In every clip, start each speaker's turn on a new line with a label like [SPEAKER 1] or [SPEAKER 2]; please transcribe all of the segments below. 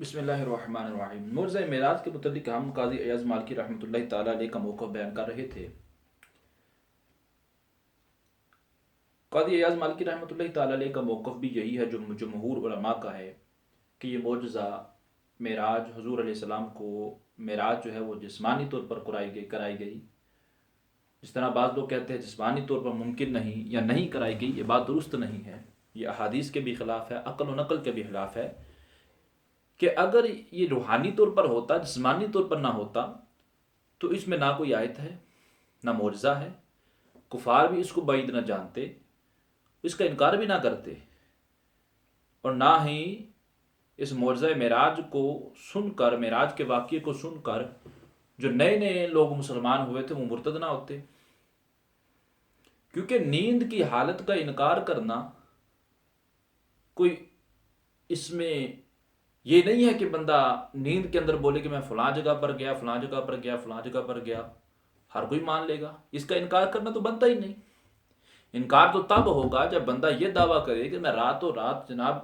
[SPEAKER 1] بسم اللہ الرحمن الرحیم۔ معجزہ معراج کے متعلق ہم قاضی ایاز مالکی رحمۃ اللہ تعالیٰ علیہ کا موقف بیان کر رہے تھے۔ قاضی ایاز مالکی رحمۃ اللہ تعالیٰ علیہ کا موقف بھی یہی ہے جو جمہور علماء کا ہے کہ یہ معجزہ معراج حضور علیہ السلام کو معراج جو ہے وہ جسمانی طور پر کرائی گئی۔ جس طرح بعض لوگ کہتے ہیں جسمانی طور پر ممکن نہیں یا نہیں کرائی گئی، یہ بات درست نہیں ہے، یہ احادیث کے بھی خلاف ہے، عقل و نقل کے بھی خلاف ہے کہ اگر یہ روحانی طور پر ہوتا، جسمانی طور پر نہ ہوتا تو اس میں نہ کوئی آیت ہے نہ معجزہ ہے، کفار بھی اس کو بعید نہ جانتے، اس کا انکار بھی نہ کرتے، اور نہ ہی اس معجزہ معراج کو سن کر، معراج کے واقعے کو سن کر جو نئے نئے لوگ مسلمان ہوئے تھے وہ مرتد نہ ہوتے، کیونکہ نیند کی حالت کا انکار کرنا کوئی اس میں یہ نہیں ہے کہ بندہ نیند کے اندر بولے کہ میں فلاں جگہ پر گیا، فلاں جگہ پر گیا، فلاں جگہ پر گیا، ہر کوئی مان لے گا۔ اس کا انکار کرنا تو بنتا ہی نہیں۔ انکار تو تب ہوگا جب بندہ یہ دعویٰ کرے کہ میں راتوں رات جناب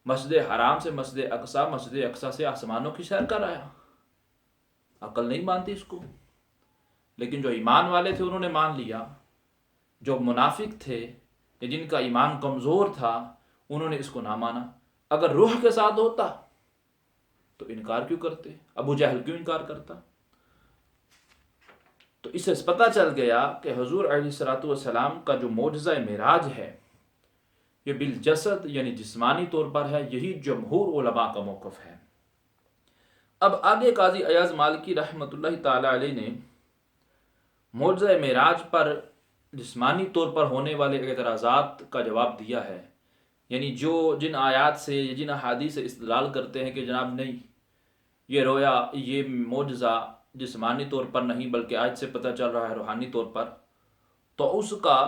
[SPEAKER 1] مسجد حرام سے مسجد اقصی سے آسمانوں کی سیر کر آیا۔ عقل نہیں مانتی اس کو، لیکن جو ایمان والے تھے انہوں نے مان لیا، جو منافق تھے یا جن کا ایمان کمزور تھا انہوں نے اس کو نہ مانا۔ اگر روح کے ساتھ ہوتا تو انکار کیوں کرتے؟ ابو جہل کیوں انکار کرتا؟ تو اس سے پتہ چل گیا کہ حضور علیہ السلام کا جو معجزہ معراج ہے یہ بالجسد یعنی جسمانی طور پر ہے، یہی جمہور علماء کا موقف ہے۔ اب آگے قاضی ایاز مالکی رحمۃ اللہ تعالی علیہ نے معجزہ معراج پر جسمانی طور پر ہونے والے اعتراضات کا جواب دیا ہے، یعنی جو جن آیات سے یا جن احادیث سے استدلال کرتے ہیں کہ جناب نہیں یہ رویا، یہ معجزہ جسمانی طور پر نہیں بلکہ آیت سے پتہ چل رہا ہے روحانی طور پر، تو اس کا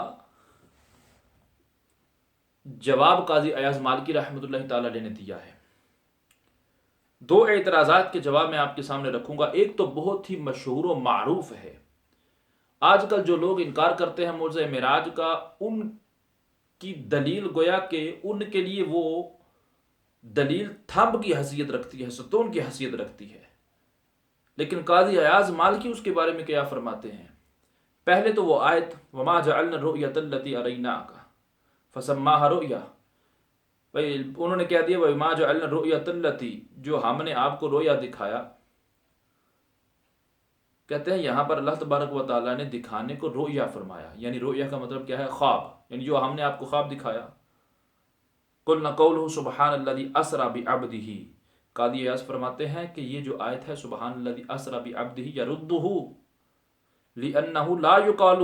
[SPEAKER 1] جواب قاضی ایاز مالکی رحمۃ اللہ تعالی علیہ نے دیا ہے۔ دو اعتراضات کے جواب میں آپ کے سامنے رکھوں گا۔ ایک تو بہت ہی مشہور و معروف ہے، آج کل جو لوگ انکار کرتے ہیں معجزہ معراج کا، ان کی دلیل گویا کہ ان کے لیے وہ دلیل تھمب کی حیثیت رکھتی ہے، ستون کی حیثیت رکھتی ہے، لیکن قاضی ایاز مالکی اس کے بارے میں کیا فرماتے ہیں؟ پہلے تو وہ آیت وما جعلنا الرؤیۃ التی اریناک فسماها رؤیا، بھائی انہوں نے کہہ دیا وما جعلنا الرؤیۃ التی، جو ہم نے آپ کو رویا دکھایا، کہتے ہیں یہاں پر اللہ تبارک و تعالیٰ نے دکھانے کو رؤیا فرمایا، یعنی رؤیا کا مطلب کیا ہے؟ خواب، یعنی جو ہم نے آپ کو خواب دکھایا۔ قلنا قولہ سبحان الذی اسری بعبدہ، قاضی ایاز فرماتے ہیں کہ یہ جو آیت ہے سبحان الذی اسری بعبدہ یردہ لأنہ لا یقال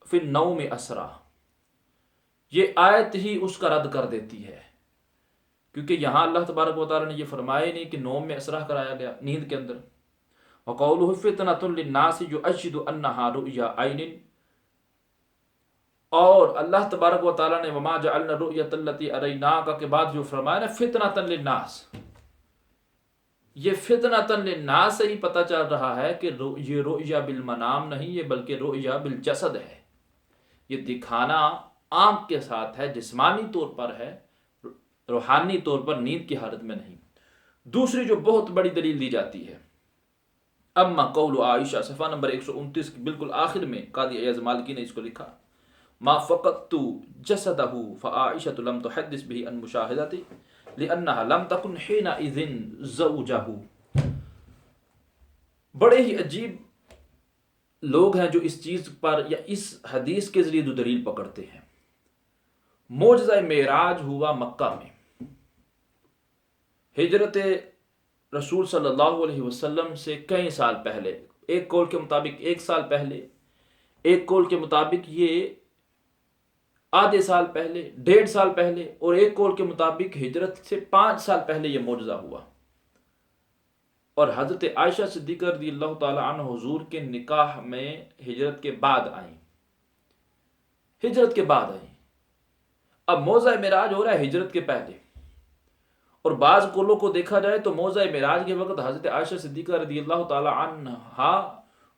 [SPEAKER 1] فی النوم اسری، یہ آیت ہی اس کا رد کر دیتی ہے، کیونکہ یہاں اللہ تبارک و تعالیٰ نے یہ فرمایا نہیں کہ نوم میں اسرا کرایا گیا، نیند کے اندر۔ وقولہ فتنۃ للناس یؤشد انہا رؤیا عین، اور اللہ تبارک و تعالیٰ نے وما جعلنا الرؤیۃ التی اریناک کے بعد جو فرمایا نا فتنۃ للناس، یہ فتنۃ للناس سے ہی پتہ چل رہا ہے کہ یہ رؤیا بالمنام نہیں، یہ بلکہ رؤیا بالجسد ہے، یہ دکھانا آنکھ کے ساتھ ہے، جسمانی طور پر ہے، روحانی طور پر نیند کی حالت میں نہیں۔ دوسری جو بہت بڑی دلیل دی جاتی ہے، اما قول عائشہ، صفحہ نمبر 129 کے بالکل آخر میں قاضی ایاز مالکی نے اس کو لکھا، ما فقدت جسدہ فعائشہ لم تحدث به عن مشاہدتی لانها لم تکن حینئذ زوجہ۔ بڑے ہی عجیب لوگ ہیں جو اس چیز پر یا اس حدیث کے ذریعے جو دلیل پکڑتے ہیں۔ معجزہ معراج ہوا مکہ میں، ہجرت رسول صلی اللہ علیہ وسلم سے کئی سال پہلے، ایک قول کے مطابق 1 سال پہلے، ایک قول کے مطابق یہ آدھے سال پہلے، 1.5 سال پہلے، اور ایک قول کے مطابق ہجرت سے 5 سال پہلے یہ معجزہ ہوا، اور حضرت عائشہ صدیقہ رضی اللہ تعالی عنہ حضور کے نکاح میں ہجرت کے بعد آئیں، ہجرت کے بعد آئیں۔ اب معجزہ معراج ہو رہا ہے ہجرت کے پہلے، اور بعض قولوں کو دیکھا جائے تو معجزہ معراج کے وقت حضرت عائشہ صدیقہ رضی اللہ تعالی عنہا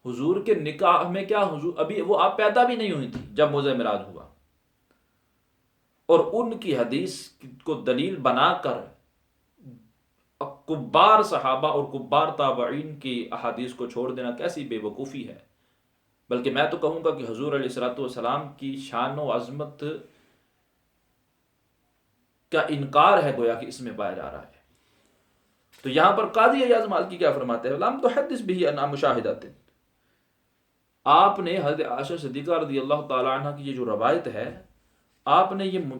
[SPEAKER 1] حضور کے نکاح میں کیا، حضور ابھی وہ آپ پیدا بھی نہیں ہوئی تھی جب معجزہ معراج ہوا، اور ان کی حدیث کو دلیل بنا کر کبار صحابہ اور کبار تابعین کی احادیث کو چھوڑ دینا کیسی بے وقوفی ہے. بلکہ میں تو کہوں گا کہ حضور علیہ الصلوۃ والسلام کی شان و عظمت کا انکار ہے گویا کہ اس میں پایا جا رہا ہے. تو یہاں پر قاضی ایاز مالکی کیا فرماتے ہیں؟ لم تحدث به عن مشاہدات، آپ نے حضرت عائشہ صدیقہ رضی اللہ تعالی عنہ کی یہ جو روایت ہے، آپ نے یہ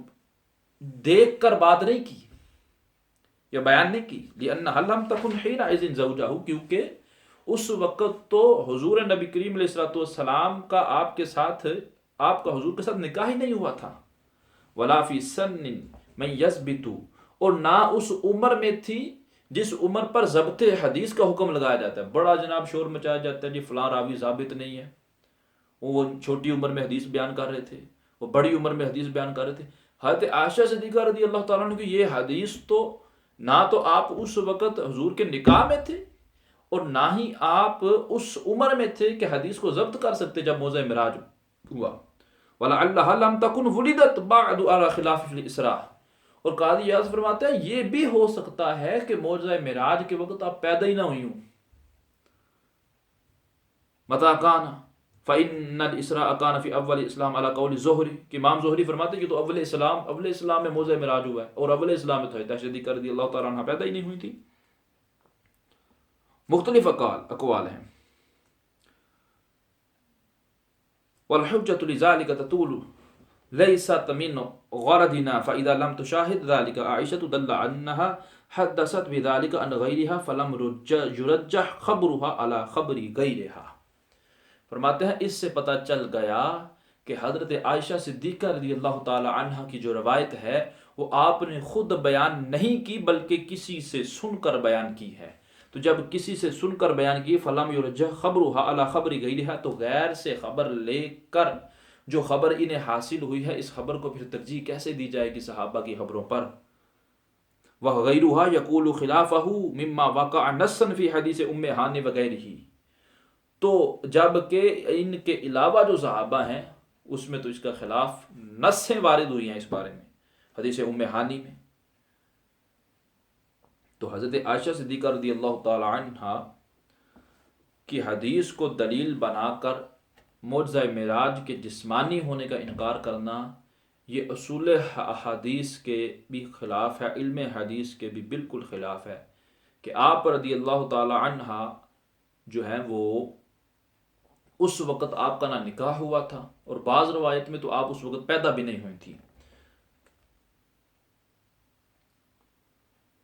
[SPEAKER 1] دیکھ کر بات نہیں کی یا بیان نہیں کی. لأنها لم تكن حينئذ زوجه، کیونکہ اس وقت تو حضور نبی کریم علیہ الصلوۃ والسلام کا آپ کا حضور کے ساتھ نکاح ہی نہیں ہوا تھا. ولا فی سن من یثبت، اور نہ اس عمر میں تھی جس عمر پر ضبط حدیث کا حکم لگایا جاتا ہے. بڑا جناب شور مچایا جاتا ہے جی فلاں راوی ضابط نہیں ہے، وہ چھوٹی عمر میں حدیث بیان کر رہے تھے، وہ بڑی عمر میں حدیث بیان کر رہے تھے. حضرت عائشہ صدیقہ رضی اللہ تعالیٰ عنہ کی یہ حدیث تو نہ تو آپ اس وقت حضور کے نکاح میں تھے اور نہ ہی آپ اس عمر میں تھے کہ حدیث کو ضبط کر سکتے جب موضع معراج ہوا. وَلَعَلَّهَا لَمْ تَكُنْ وُلِدَتْ بَعْدُ عَلَى خِلَافِ الْإِسْرَاءِ، اور قاضی ایاز فرماتے ہیں یہ بھی ہو سکتا ہے کہ موضع معراج کے وقت آپ پیدا ہی نہ ہوئی ہوں. مَتَى كَانَ فَإِنَّ الْإِسْرَاءَ كَانَ فِي أَوَّلِ الْإِسْلَامِ عَلَى قَوْلِ الزُّهْرِ، کہ امام زہری فرماتے ہیں کہ تو اول اسلام میں موضع معراج ہوا ہے، اور اول اسلام میں تو عائشہ صدیقہ رضی اللہ تعالیٰ عنہ پیدا ہی نہیں ہوئی تھی. مختلف اقوال ہیں. وَالْحُجَّةُ لِذَلِكَ تَطُولُ لَيْسَتْ مِنْ غَرَضِنَا فَإِذَا لَمْ تُشَاهِدْ ذَلِكَ عَائِشَةُ دَلَّ أَنَّهَا حَدَّثَتْ بِذَلِكَ عَنْ غَيْرِهَا فَلَمْ يُرَجَّحْ خَبْرُهَا عَلَى خَبْرِ غَيْرِهَا. فرماتے ہیں اس سے پتہ چل گیا کہ حضرت عائشہ صدیقہ رضی اللہ تعالی عنہ کی جو روایت ہے وہ آپ نے خود بیان نہیں کی بلکہ کسی سے سن کر بیان کی ہے. تو جب کسی سے سن کر بیان کی فلم یرجح خبرها علی خبر غیرها، تو غیر سے خبر لے کر جو خبر انہیں حاصل ہوئی ہے اس خبر کو پھر ترجیح کیسے دی جائے گی صحابہ کی خبروں پر. وغیرها یقول خلافه مما وقع نصا فی حدیث ام ہانی وغیرہ، تو جب کہ ان کے علاوہ جو صحابہ ہیں اس میں تو اس کا خلاف نصیں وارد ہوئی ہیں اس بارے میں حدیث ام ہانی میں. تو حضرت عائشہ صدیقہ رضی اللہ تعالی عنہ کی حدیث کو دلیل بنا کر معجزہ معراج کے جسمانی ہونے کا انکار کرنا یہ اصول احادیث کے بھی خلاف ہے، علم حدیث کے بھی بالکل خلاف ہے کہ آپ رضی اللہ تعالی عنہ جو ہیں وہ اس وقت آپ کا نہ نکاح ہوا تھا، اور بعض روایت میں تو آپ اس وقت پیدا بھی نہیں ہوئی تھی.